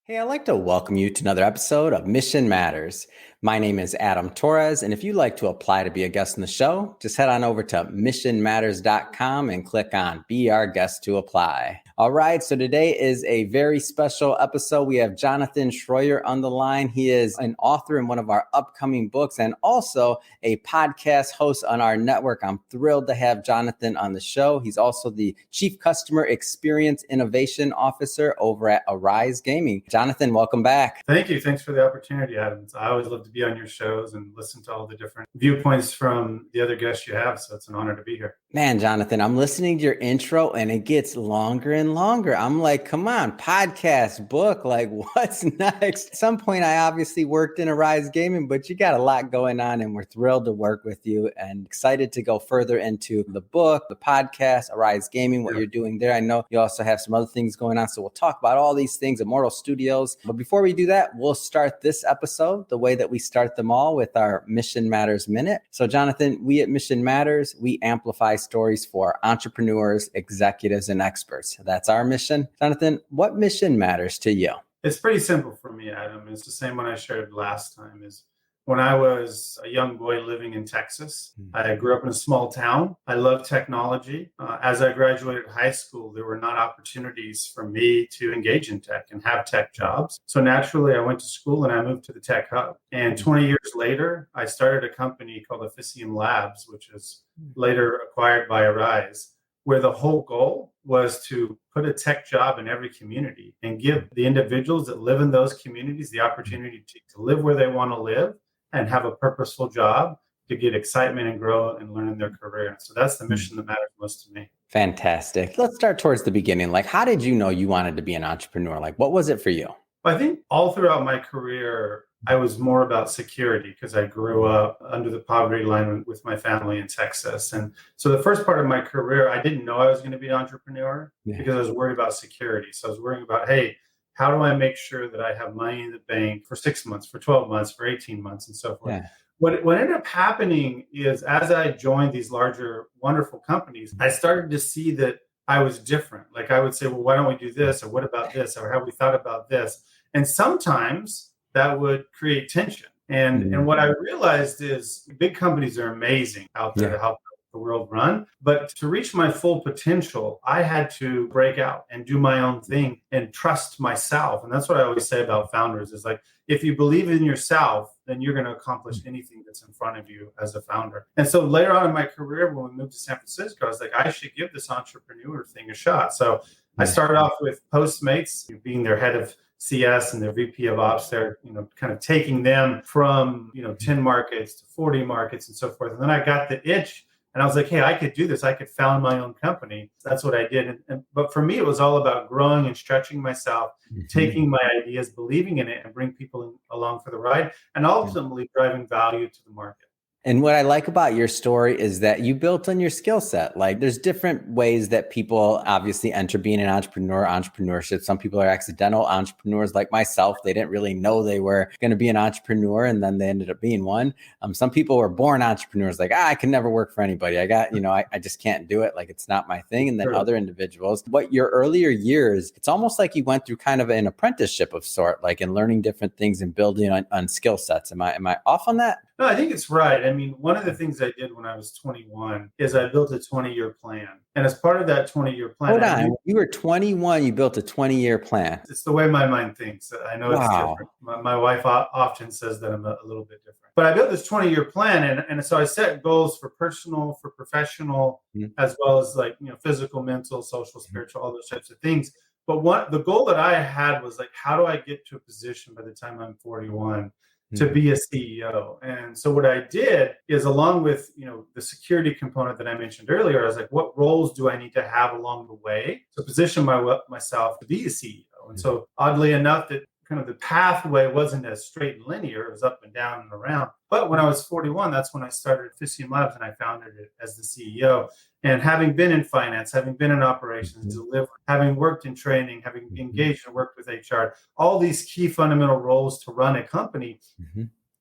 Hey, I'd like to welcome you to another episode of Mission Matters. My name is Adam Torres, and if you'd like to apply to be a guest on the show, just head on over to missionmatters.com and click on Be Our Guest to apply. All right, so today is a very special episode. We have Jonathan Shroyer on the line. He is an author in one of our upcoming books and also a podcast host on our network. I'm thrilled to have Jonathan on the show. He's also the Chief Customer Experience Innovation Officer over at Arise Gaming. Jonathan, welcome back. Thank you. Thanks for the opportunity, Adam. I always love to be on your shows and listen to all the different viewpoints from the other guests you have. So it's an honor to be here. Man, Jonathan, I'm listening to your intro and it gets longer and longer. I'm like, come on, podcast, book, like what's next? At some point, I obviously worked in Arise Gaming, but you got a lot going on and we're thrilled to work with you and excited to go further into the book, the podcast, Arise Gaming, what you're doing there. I know you also have some other things going on. So we'll talk about all these things, Immortal Studios. But before we do that, we'll start this episode the way that we start them all with our Mission Matters Minute. So Jonathan, we at Mission Matters, we amplify stories for entrepreneurs, executives, and experts. That's our mission. Jonathan, what mission matters to you? It's pretty simple for me, Adam. It's the same one I shared last time. Is when I was a young boy living in Texas, I grew up in a small town. I love technology. As I graduated high school, there were not opportunities for me to engage in tech and have tech jobs. So naturally, I went to school and I moved to the tech hub. And 20 years later, I started a company called Officium Labs, which was later acquired by Arise, where the whole goal was to put a tech job in every community and give the individuals that live in those communities the opportunity to live where they want to live and have a purposeful job to get excitement and grow and learn in their career. So that's the mission that matters most to me. Fantastic. Let's start towards the beginning. Like, how did you know you wanted to be an entrepreneur? Like, what was it for you? I think all throughout my career, I was more about security because I grew up under the poverty line with my family in Texas. And so the first part of my career, I didn't know I was going to be an entrepreneur because I was worried about security. So I was worrying about, hey, how do I make sure that I have money in the bank for 6 months, for 12 months, for 18 months, and so forth? Yeah. What ended up happening is as I joined these larger, wonderful companies, I started to see that I was different. Like I would say, well, why don't we do this? Or what about this? Or have we thought about this? And sometimes that would create tension. And what I realized is big companies are amazing out there to help the world run. But to reach my full potential, I had to break out and do my own thing and trust myself. And that's what I always say about founders is like, if you believe in yourself, then you're going to accomplish anything that's in front of you as a founder. And so later on in my career, when we moved to San Francisco, I was like, I should give this entrepreneur thing a shot. So I started off with Postmates, being their head of CS and their VP of Ops. They're, kind of taking them from, 10 markets to 40 markets and so forth. And then I got the itch. And I was like, hey, I could do this. I could found my own company. That's what I did. But for me, it was all about growing and stretching myself, taking my ideas, believing in it, and bring people along for the ride, and ultimately driving value to the market. And what I like about your story is that you built on your skill set. Like there's different ways that people obviously enter being an entrepreneur, entrepreneurship. Some people are accidental entrepreneurs like myself. They didn't really know they were going to be an entrepreneur and then they ended up being one. Some people were born entrepreneurs like, I can never work for anybody. I got, I just can't do it. Like it's not my thing. And then other individuals, what your earlier years, it's almost like you went through kind of an apprenticeship of sort, like in learning different things and building on skill sets. Am I off on that? No, I think it's right. I mean, one of the things I did when I was 21 is I built a 20-year plan. And as part of that 20-year plan... Hold on. You were 21, you built a 20-year plan. It's the way my mind thinks. I know it's different. My wife often says that I'm a little bit different. But I built this 20-year plan. And so I set goals for personal, for professional, as well as like, physical, mental, social, spiritual, all those types of things. But the goal that I had was like, how do I get to a position by the time I'm 41 to be a CEO? And so what I did is along with, the security component that I mentioned earlier, I was like, what roles do I need to have along the way to position myself to be a CEO? And so oddly enough, that kind of the pathway wasn't as straight and linear. It was up and down and around. But when I was 41, that's when I started Officium Labs and I founded it as the CEO. And having been in finance, having been in operations, delivery, having worked in training, having engaged and worked with HR, all these key fundamental roles to run a company,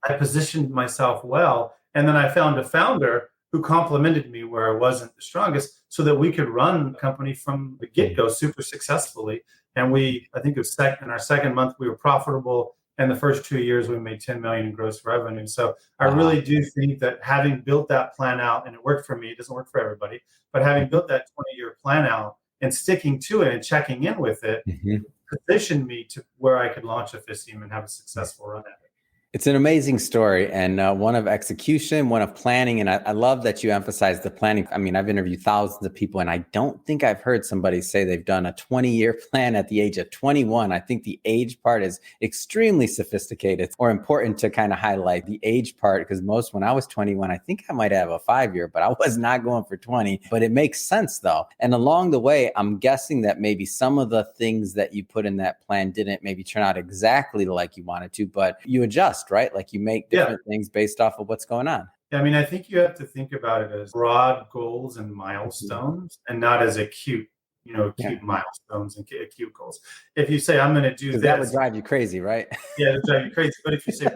I positioned myself well. And then I found a founder who complemented me where I wasn't the strongest so that we could run the company from the get-go super successfully And I think it was in our second month, we were profitable. And the first 2 years, we made 10 million in gross revenue. So I Wow. really do think that having built that plan out, and it worked for me, it doesn't work for everybody, but having built that 20-year plan out and sticking to it and checking in with it Mhm. positioned me to where I could launch Officium and have a successful run at it. It's an amazing story, and one of execution, one of planning. And I love that you emphasize the planning. I mean, I've interviewed thousands of people, and I don't think I've heard somebody say they've done a 20-year plan at the age of 21. I think the age part is extremely sophisticated or important to kind of highlight the age part, because most, when I was 21, I think I might have a 5-year, but I was not going for 20. But it makes sense though. And along the way, I'm guessing that maybe some of the things that you put in that plan didn't maybe turn out exactly like you wanted to, but you adjust, right? Like you make different things based off of what's going on. Yeah, I mean, I think you have to think about it as broad goals and milestones and not as acute milestones and acute goals. If you say, I'm going to do this, that would drive you crazy, right? Yeah, it would drive you crazy. But if you say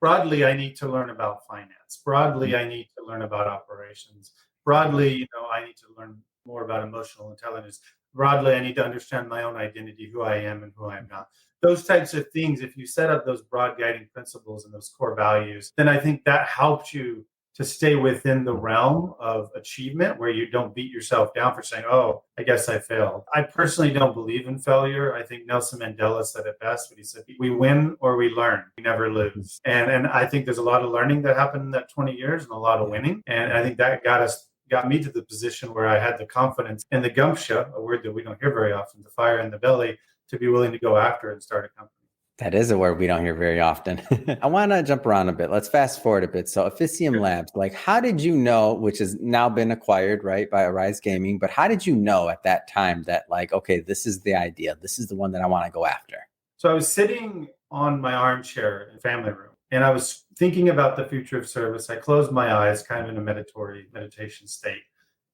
broadly, I need to learn about finance. Broadly, I need to learn about operations. Broadly, I need to learn more about emotional intelligence. Broadly, I need to understand my own identity, who I am and who I am not. Those types of things, if you set up those broad guiding principles and those core values, then I think that helps you to stay within the realm of achievement where you don't beat yourself down for saying, oh, I guess I failed. I personally don't believe in failure. I think Nelson Mandela said it best when he said, we win or we learn, we never lose. And I think there's a lot of learning that happened in that 20 years and a lot of winning. And I think that got me to the position where I had the confidence and the gumption, a word that we don't hear very often, the fire in the belly, to be willing to go after and start a company. That is a word we don't hear very often. I want to jump around a bit. Let's fast forward a bit. So Officium Labs, like how did you know, which has now been acquired, right, by Arise Gaming, but how did you know at that time that like, okay, this is the idea. This is the one that I want to go after? So I was sitting on my armchair in the family room and I was thinking about the future of service. I closed my eyes kind of in a meditation state.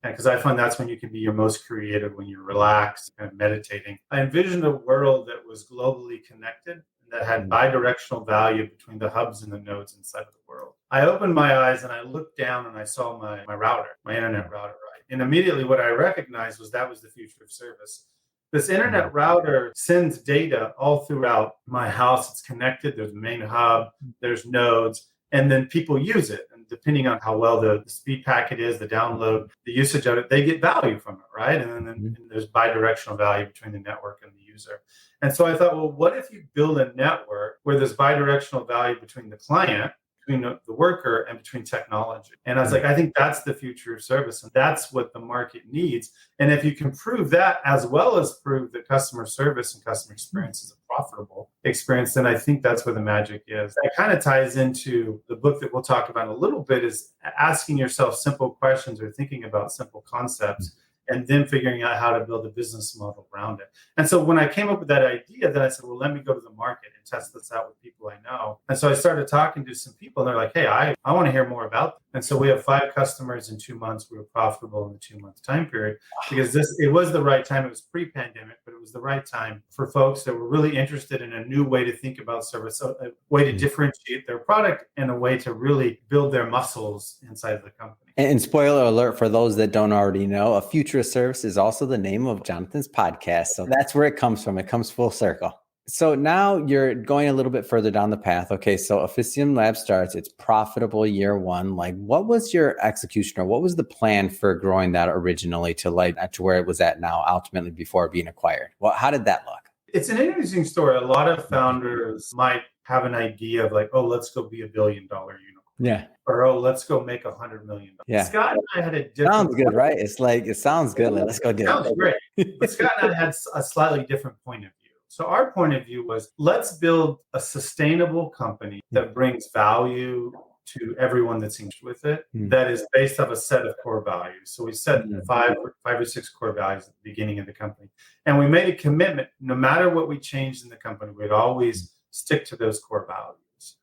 Because I find that's when you can be your most creative, when you're relaxed and meditating. I envisioned a world that was globally connected and that had bidirectional value between the hubs and the nodes inside of the world. I opened my eyes and I looked down and I saw my router, my internet router, right? And immediately what I recognized was that was the future of service. This internet router sends data all throughout my house. It's connected. There's a main hub, there's nodes, and then people use it. And depending on how well the speed packet is, the download, the usage of it, they get value from it, right? And then there's bidirectional value between the network and the user. And so I thought, well, what if you build a network where there's bidirectional value between the client, between the worker, and between technology? And I was like, I think that's the future of service. And that's what the market needs. And if you can prove that, as well as prove that customer service and customer experience is a profitable experience, then I think that's where the magic is. That kind of ties into the book that we'll talk about in a little bit, is asking yourself simple questions or thinking about simple concepts and then figuring out how to build a business model around it. And so when I came up with that idea, then I said, well, let me go to the market and test this out with people I know. And so I started talking to some people and they're like, hey, I want to hear more about them. And so we have 5 customers in 2 months. We were profitable in the 2-month time period because it was the right time. It was pre-pandemic, but it was the right time for folks that were really interested in a new way to think about service, a way to differentiate their product and a way to really build their muscles inside of the company. And spoiler alert for those that don't already know, A Future of Service is also the name of Jonathan's podcast. So that's where it comes from. It comes full circle. So now you're going a little bit further down the path. Okay, so Officium Lab starts. It's profitable year 1. Like, what was your execution, or what was the plan for growing that originally to where it was at now, ultimately before being acquired? Well, how did that look? It's an interesting story. A lot of founders might have an idea of like, oh, let's go be $1 billion unicorn. Yeah. Or, oh, let's go make $100 million. Yeah. Scott and I had a different... Sounds good, right? It's like, it sounds good. Let's go do it. Sounds great. But Scott and I had a slightly different point of view. So our point of view was, let's build a sustainable company that brings value to everyone that's engaged with it, that is based off a set of core values. So we set 5 or 6 core values at the beginning of the company. And we made a commitment, no matter what we changed in the company, we'd always stick to those core values.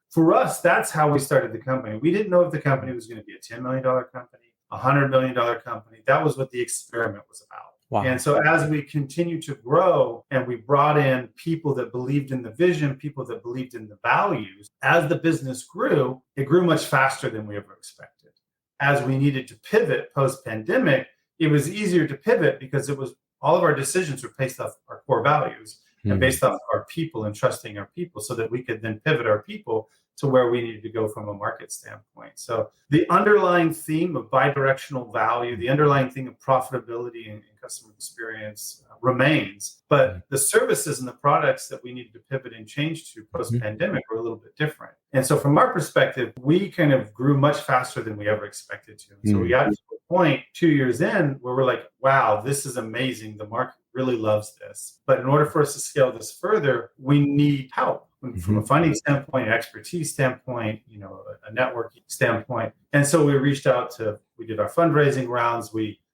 For us, that's how we started the company. We didn't know if the company was going to be a $10 million company, a $100 million company. That was what the experiment was about. Wow. And so as we continue to grow and we brought in people that believed in the vision, people that believed in the values, as the business grew, it grew much faster than we ever expected. As we needed to pivot post-pandemic, it was easier to pivot because it was all of our decisions were based off our core values and based off our people and trusting our people so that we could then pivot our people to where we needed to go from a market standpoint. So the underlying theme of bidirectional value, the underlying theme of profitability and customer experience remains, but the services and the products that we needed to pivot and change to post-pandemic were a little bit different. And so from our perspective, we kind of grew much faster than we ever expected to. And so we got to a point 2 years in where we're like, wow, this is amazing. The market really loves this. But in order for us to scale this further, we need help from a funding standpoint, expertise standpoint, a networking standpoint. And so we did our fundraising rounds.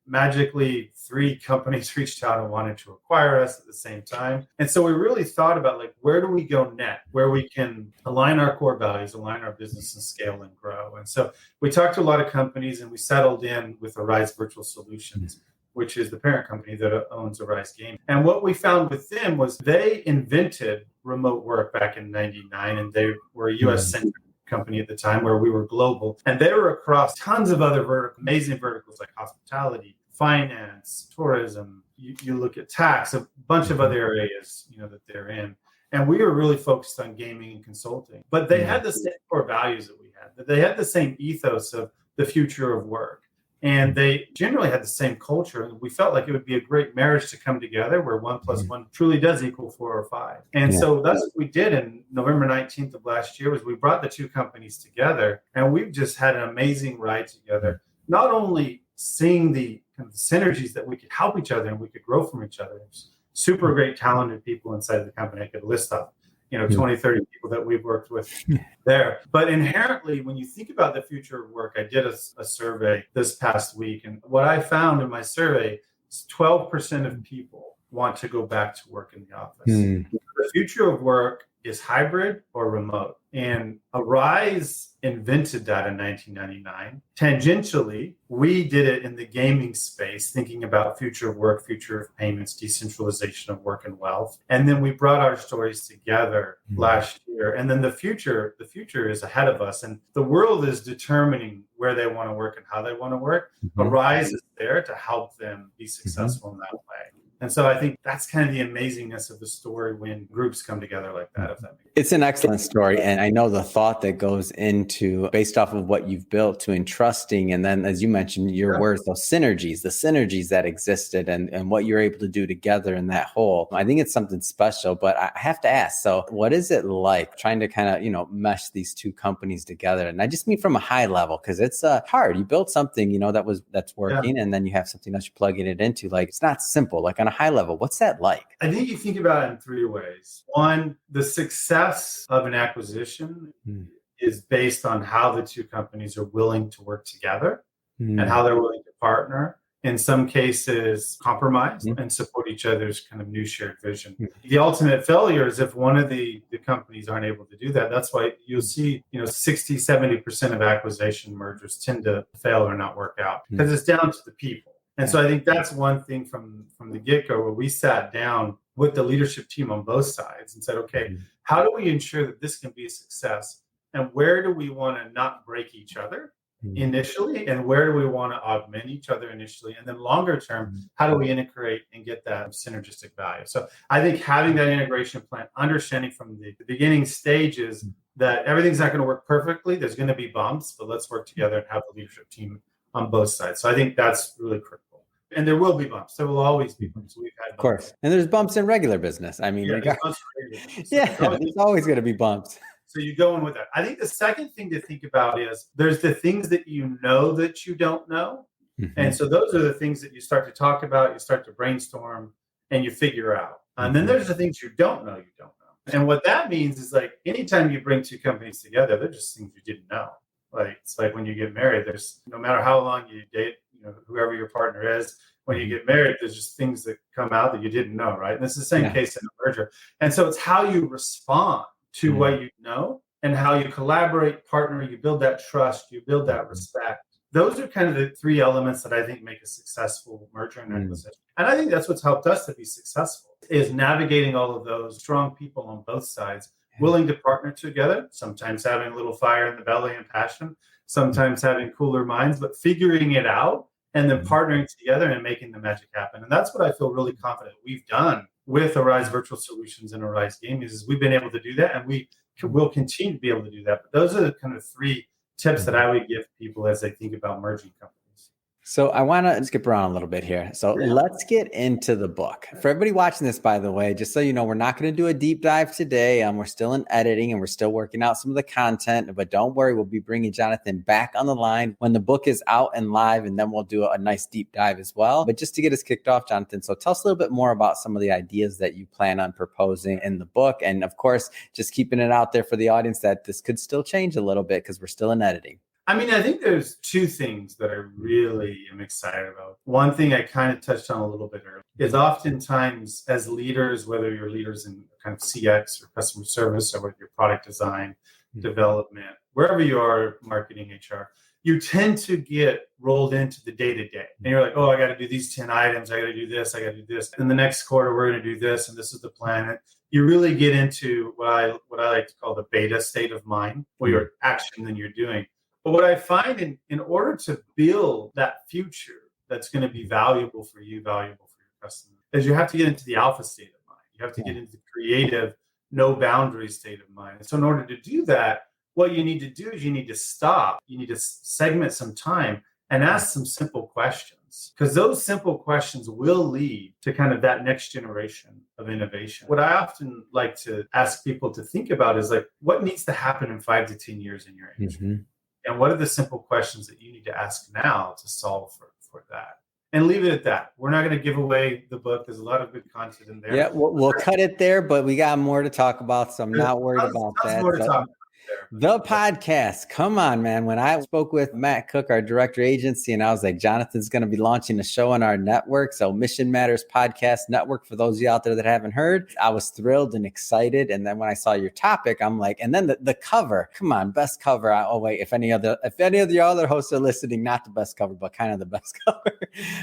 Magically, 3 companies reached out and wanted to acquire us at the same time. And so we really thought about where do we go next, where we can align our core values, align our business and scale and grow. And so we talked to a lot of companies and we settled in with Arise Virtual Solutions, which is the parent company that owns Arise Game. And what we found with them was they invented remote work back in 99, and they were a US-centric company at the time where we were global. And they were across tons of other amazing verticals like hospitality, finance, tourism. You look at tax, a bunch of other areas, that they're in. And we were really focused on gaming and consulting. But they had the same core values that we had. They had the same ethos of the future of work. And they generally had the same culture. And we felt like it would be a great marriage to come together where 1 + 1 truly does equal 4 or 5. And so that's what we did in November 19th of last year was we brought the 2 companies together. And we've just had an amazing ride together, not only seeing the kind of synergies that we could help each other and we could grow from each other. There's super great, talented people inside the company. I could list up 20, 30 people that we've worked with there. But inherently, when you think about the future of work, I did a survey this past week. And what I found in my survey is 12% of people want to go back to work in the office. The future of work is hybrid or remote. And Arise invented that in 1999. Tangentially, we did it in the gaming space, thinking about future of work, future of payments, decentralization of work and wealth. And then we brought our stories together last year. And then the future is ahead of us. And the world is determining where they want to work and how they want to work. Arise is there to help them be successful in that way. And so I think that's kind of the amazingness of the story when groups come together like that. If that makes sense. It's an excellent story. And I know the thought that goes into, based off of what you've built, to entrusting. And then, as you mentioned, your words, those synergies, the synergies that existed and what you're able to do together in that whole. I think it's something special. But I have to ask, so what is it like trying to kind of, mesh these 2 companies together? And I just mean from a high level, because it's hard. You build something, that's working, and then you have something else you're plugging it into. It's not simple. On a high level, what's that like? I think you think about it in 3 ways. One, the success of an acquisition is based on how the 2 companies are willing to work together and how they're willing to partner. In some cases, compromise and support each other's kind of new shared vision. The ultimate failure is if one of the companies aren't able to do that. That's why you'll see, 60, 70% of acquisition mergers tend to fail or not work out because it's down to the people. And so I think that's one thing from the get-go where we sat down with the leadership team on both sides and said, okay, how do we ensure that this can be a success? And where do we want to not break each other initially? And where do we want to augment each other initially? And then longer term, how do we integrate and get that synergistic value? So I think having that integration plan, understanding from the beginning stages that everything's not going to work perfectly. There's going to be bumps, but let's work together and have the leadership team on both sides. So I think that's really critical. And there will be bumps. There will always be bumps. We've had bumps. Of course. And there's bumps in regular business. I mean, there's always going to be bumps. So you go in with that. I think the second thing to think about is there's the things that you know that you don't know. And so those are the things that you start to talk about, you start to brainstorm, and you figure out. And then there's the things you don't know. And what that means is anytime you bring 2 companies together, they're just things you didn't know. It's like when you get married, there's no matter how long you date, whoever your partner is, when you get married, there's just things that come out that you didn't know, right? And it's the same case in a merger. And so it's how you respond to what you know and how you collaborate, partner, you build that trust, you build that respect. Those are kind of the 3 elements that I think make a successful merger and acquisition. And I think that's what's helped us to be successful, is navigating all of those strong people on both sides, willing to partner together, sometimes having a little fire in the belly and passion, sometimes having cooler minds, but figuring it out and then partnering together and making the magic happen. And that's what I feel really confident we've done with Arise Virtual Solutions and Arise Gaming is we've been able to do that, and we will continue to be able to do that. But those are the kind of 3 tips that I would give people as they think about merging companies. So I want to skip around a little bit here. So let's get into the book. For everybody watching this, by the way, just so you know, we're not going to do a deep dive today. We're still in editing and we're still working out some of the content. But don't worry, we'll be bringing Jonathan back on the line when the book is out and live, and then we'll do a nice deep dive as well. But just to get us kicked off, Jonathan, so tell us a little bit more about some of the ideas that you plan on proposing in the book. And of course, just keeping it out there for the audience that this could still change a little bit because we're still in editing. I mean, I think there's 2 things that I really am excited about. One thing I kind of touched on a little bit earlier is oftentimes as leaders, whether you're leaders in kind of CX or customer service or with your product design, development, wherever you are, marketing, HR, you tend to get rolled into the day-to-day. And you're like, oh, I got to do these 10 items. I got to do this. I got to do this. In the next quarter, we're going to do this. And this is the plan. You really get into what I like to call the beta state of mind, where you're action than you're doing. But what I find in order to build that future that's going to be valuable for you, valuable for your customer, is you have to get into the alpha state of mind. You have to get into the creative, no boundary state of mind. And so in order to do that, what you need to do is you need to stop. You need to segment some time and ask some simple questions, because those simple questions will lead to kind of that next generation of innovation. What I often like to ask people to think about is like, what needs to happen in 5 to 10 years in your industry? And what are the simple questions that you need to ask now to solve for that? And leave it at that. We're not going to give away the book. There's a lot of good content in there. Yeah, we'll cut it there, but we got more to talk about, so I'm not worried about that. More to talk about. The podcast. Come on, man. When I spoke with Matt Cook, our director agency, and I was like, Jonathan's going to be launching a show on our network. So Mission Matters Podcast Network, for those of you out there that haven't heard, I was thrilled and excited. And then when I saw your topic, I'm like, and then the cover, come on, best cover. Oh wait, if any of the other hosts are listening, not the best cover, but kind of the best cover.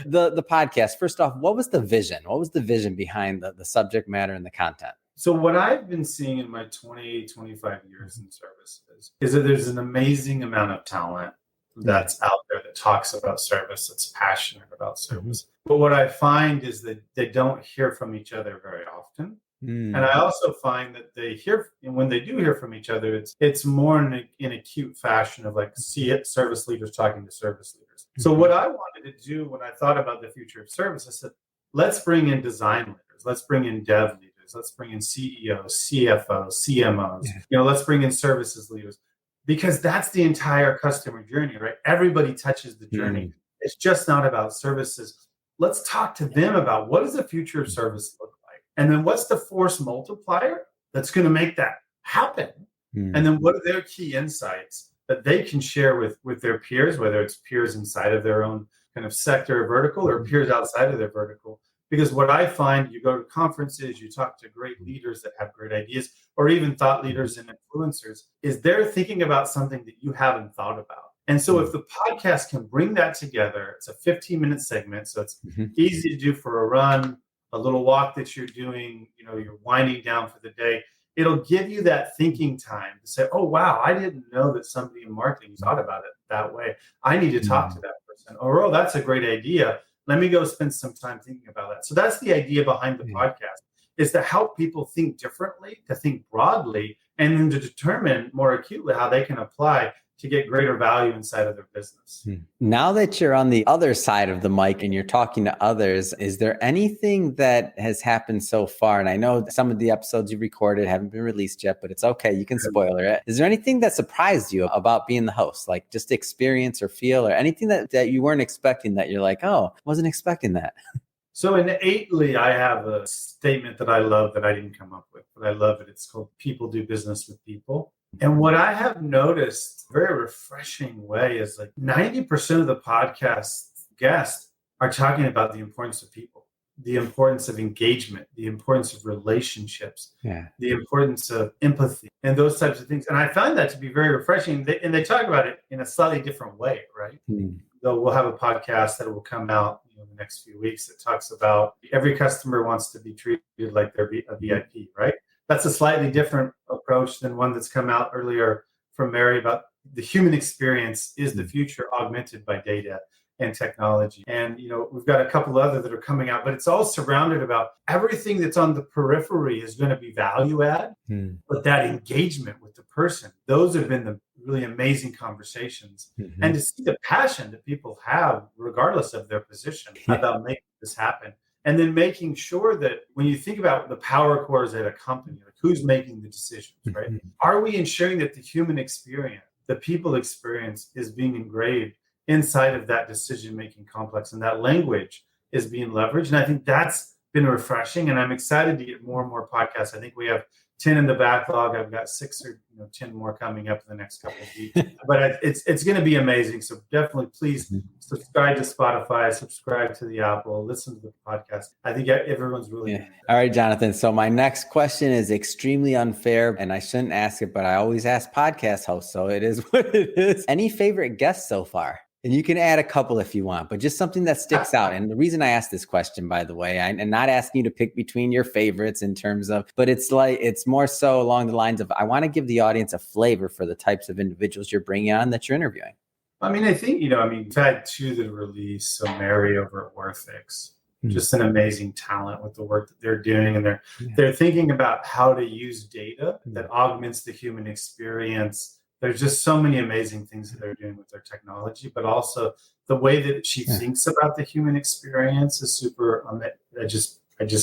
The podcast. First off, what was the vision? What was the vision behind the subject matter and the content? So what I've been seeing in my 20, 25 years in service is that there's an amazing amount of talent that's out there that talks about service, that's passionate about service. But what I find is that they don't hear from each other very often. And I also find that they hear, and when they do hear from each other, it's more in a cute fashion of like service leaders talking to service leaders. So what I wanted to do when I thought about the future of service, I said, let's bring in design leaders, let's bring in dev leaders. Let's bring in CEOs, CFOs, CMOs, let's bring in services leaders, because that's the entire customer journey, right? Everybody touches the journey. It's just not about services. Let's talk to them about what does the future of service look like? And then what's the force multiplier that's going to make that happen? And then what are their key insights that they can share with their peers, whether it's peers inside of their own kind of sector or vertical or peers outside of their vertical? Because what I find, you go to conferences, you talk to great leaders that have great ideas, or even thought leaders and influencers, is they're thinking about something that you haven't thought about. And so if the podcast can bring that together, it's a 15-minute segment, so it's easy to do for a run, a little walk that you're doing, you're winding down for the day. It'll give you that thinking time to say, oh, wow, I didn't know that somebody in marketing thought about it that way. I need to talk to that person. Or, oh, that's a great idea. Let me go spend some time thinking about that. So that's the idea behind the podcast, is to help people think differently, to think broadly, and then to determine more acutely how they can apply to get greater value inside of their business. Now that you're on the other side of the mic and you're talking to others, is there anything that has happened so far? And I know some of the episodes you recorded haven't been released yet, but it's okay. You can spoiler it. Is there anything that surprised you about being the host? Like just experience or feel or anything that you weren't expecting that you're like, oh, wasn't expecting that? So innately, I have a statement that I love that I didn't come up with, but I love it. It's called People Do Business with People. And what I have noticed, very refreshing way, is like 90% of the podcast guests are talking about the importance of people, the importance of engagement, the importance of relationships, the importance of empathy, and those types of things. And I find that to be very refreshing. And they talk about it in a slightly different way, right? Though we'll have a podcast that will come out in the next few weeks that talks about every customer wants to be treated like they're a VIP, right? That's a slightly different approach than one that's come out earlier from Mary about the human experience is the future augmented by data. and technology. And, we've got a couple other that are coming out, but it's all surrounded about everything that's on the periphery is going to be value add. But that engagement with the person, those have been the really amazing conversations. And to see the passion that people have, regardless of their position, about making this happen. And then making sure that when you think about the power cores at a company, like who's making the decisions, right? Are we ensuring that the human experience, the people experience is being engraved inside of that decision-making complex, and that language is being leveraged? And I think that's been refreshing. And I'm excited to get more and more podcasts. I think we have 10 in the backlog. I've got 6 or 10 more coming up in the next couple of weeks. But it's going to be amazing. So definitely, please subscribe to Spotify, subscribe to the Apple, listen to the podcast. I think everyone's really All right, Jonathan. So my next question is extremely unfair, and I shouldn't ask it, but I always ask podcast hosts, so it is what it is. Any favorite guests so far? And you can add a couple if you want, but just something that sticks out. And the reason I asked this question, by the way, and not asking you to pick between your favorites in terms of, but it's more so along the lines of, I want to give the audience a flavor for the types of individuals you're bringing on that you're interviewing. I mean, I think, we've had 2 that release. So Mary over at Worthix, just an amazing talent with the work that they're doing. And they're thinking about how to use data that augments the human experience. There's just so many amazing things that they're doing with their technology, but also the way that she thinks about the human experience is super. I just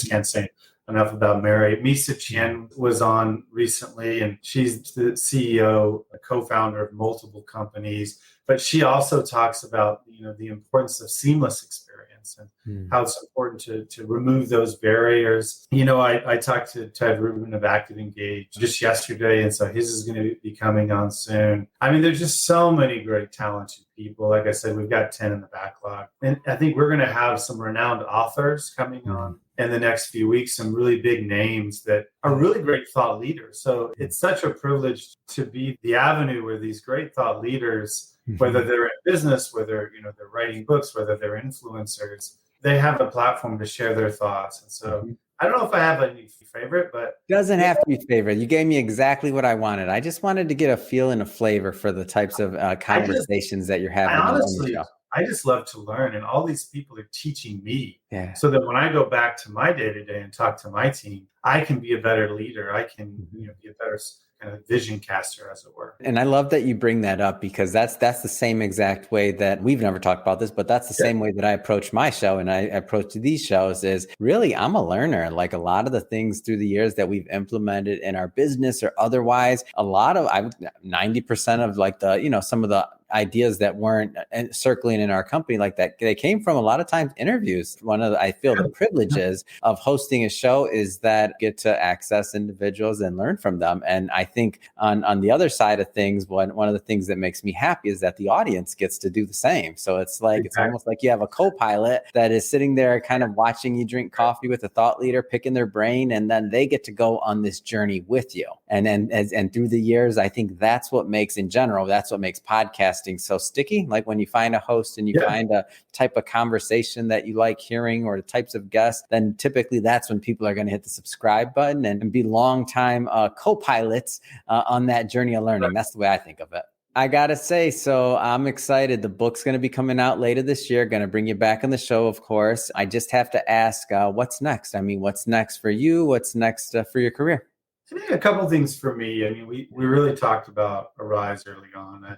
can't say enough about Mary. Misa Chen was on recently, and she's the CEO, a co-founder of multiple companies. But she also talks about the importance of seamless experience and how it's important to remove those barriers. I talked to Ted Rubin of Active Engage just yesterday, and so his is going to be coming on soon. I mean, there's just so many great talented people. Like I said, we've got 10 in the backlog, and I think we're going to have some renowned authors coming on in the next few weeks, some really big names that are really great thought leaders. So it's such a privilege to be the avenue where these great thought leaders, whether they're in business, whether they're writing books, whether they're influencers, they have a platform to share their thoughts. And so I don't know if I have any favorite, but doesn't have to be favorite. You gave me exactly what I wanted. I just wanted to get a feel and a flavor for the types of conversations that you're having. Honestly, I just love to learn, and all these people are teaching me so that when I go back to my day-to-day and talk to my team, I can be a better leader. I can be a better kind of vision caster, as it were. And I love that you bring that up, because that's the same exact way that we've never talked about this, but that's the same way that I approach my show and I approach these shows. Is really, I'm a learner. Like a lot of the things through the years that we've implemented in our business or otherwise, 90% of like the, some of the ideas that weren't circling in our company like that, they came from a lot of times interviews. One of I feel the privileges of hosting a show is that get to access individuals and learn from them. And I think on the other side of things, one of the things that makes me happy is that the audience gets to do the same. So it's like, it's almost like you have a co-pilot that is sitting there kind of watching you drink coffee with a thought leader, picking their brain, and then they get to go on this journey with you. And through the years, I think that's what makes podcasting so sticky. Like when you find a host and you find a type of conversation that you like hearing, or the types of guests, then typically that's when people are going to hit the subscribe button and be longtime co-pilots on that journey of learning. That's the way I think of it. I got to say, so I'm excited. The book's going to be coming out later this year. Going to bring you back on the show, of course. I just have to ask, what's next? I mean, what's next for you? What's next for your career? I think a couple of things for me. I mean, we really talked about Arise early on.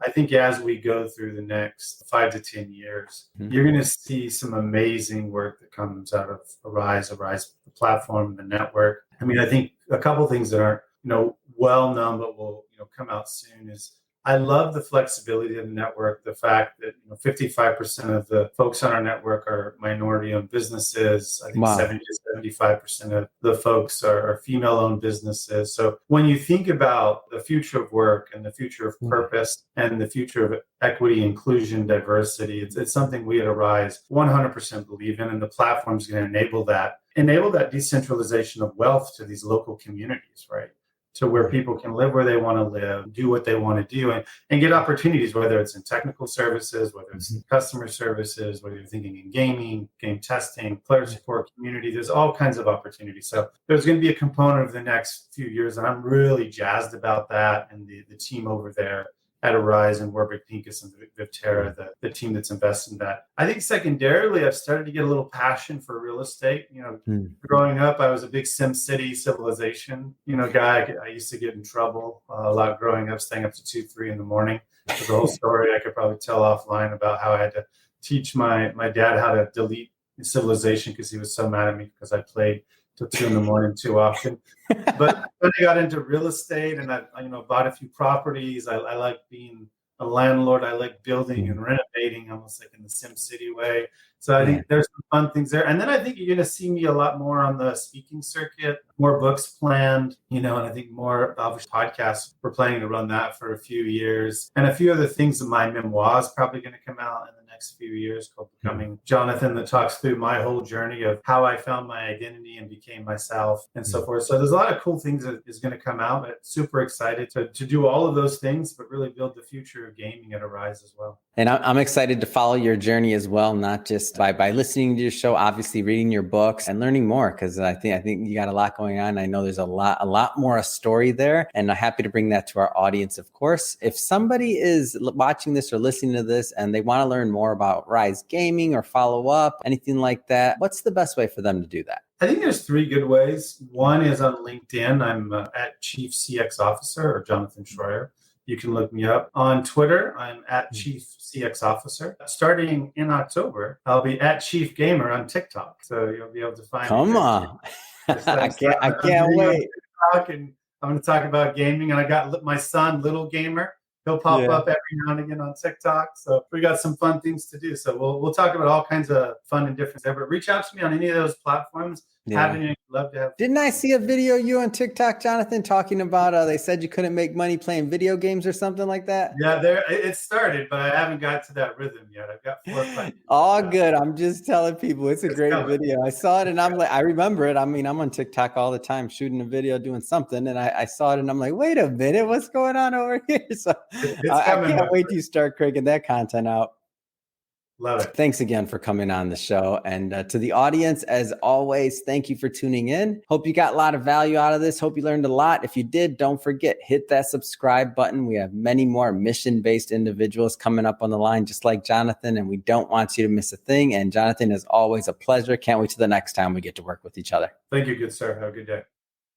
I think as we go through the next 5 to 10 years, you're going to see some amazing work that comes out of Arise, the platform, the network. I mean, I think a couple of things that aren't, well known, but will, come out soon is I love the flexibility of the network, the fact that 55% of the folks on our network are minority-owned businesses. I think 70 to 75% of the folks are female-owned businesses. So when you think about the future of work and the future of purpose and the future of equity, inclusion, diversity, it's something we at Arise 100% believe in, and the platform is going to enable that decentralization of wealth to these local communities, right? To where people can live where they want to live, do what they want to do, and get opportunities, whether it's in technical services, whether it's in customer services, whether you're thinking in gaming, game testing, player support, community. There's all kinds of opportunities. So there's going to be a component of the next few years, and I'm really jazzed about that, and the team over there at Arise and Warburg Pincus and Vivterra, the team that's invested in that. I think secondarily, I've started to get a little passion for real estate. Growing up, I was a big SimCity Civilization, guy. I used to get in trouble a lot growing up, staying up to 2, 3 in the morning. There's a whole story I could probably tell offline about how I had to teach my dad how to delete Civilization because he was so mad at me because I played till 2 in the morning too often. But then I got into real estate and I bought a few properties. I like being a landlord. I like building and renovating almost like in the SimCity way. So I think there's some fun things there. And then I think you're going to see me a lot more on the speaking circuit, more books planned, and I think more obviously podcasts. We're planning to run that for a few years. And a few other things. My memoir is probably going to come out in the next few years called Becoming Jonathan, that talks through my whole journey of how I found my identity and became myself and so forth. So there's a lot of cool things that is going to come out. But super excited to do all of those things, but really build the future of gaming at Arise as well. And I'm excited to follow your journey as well, not just by listening to your show, obviously reading your books and learning more, because I think you got a lot going on. I know there's a lot more a story there, and I'm happy to bring that to our audience, of course. If somebody is watching this or listening to this and they want to learn more about Rise Gaming or follow up, anything like that, what's the best way for them to do that? I think there's 3 good ways. One is on LinkedIn. I'm at Chief CX Officer or Jonathan Shroyer. You can look me up. On Twitter, I'm at Chief CX Officer. Starting in October, I'll be at Chief Gamer on TikTok. So you'll be able to find me. Come on. I can't wait. And I'm going to talk about gaming. And I got my son, Little Gamer. He'll pop up every now and again on TikTok. So we got some fun things to do. So we'll talk about all kinds of fun and different stuff. But reach out to me on any of those platforms. Love to have. Didn't I see a video of you on TikTok, Jonathan, talking about they said you couldn't make money playing video games or something like that? Yeah, it started, but I haven't got to that rhythm yet. I've got 4 or 5. All good. I'm just telling people it's a great video. I saw it and I'm like, I remember it. I mean, I'm on TikTok all the time shooting a video, doing something, and I saw it and I'm like, wait a minute, what's going on over here? So I can't wait till you start cranking that content out. Love it. Thanks again for coming on the show. And to the audience, as always, thank you for tuning in. Hope you got a lot of value out of this. Hope you learned a lot. If you did, don't forget, hit that subscribe button. We have many more mission-based individuals coming up on the line, just like Jonathan, and we don't want you to miss a thing. And Jonathan, is always a pleasure. Can't wait till the next time we get to work with each other. Thank you, good sir. Have a good day.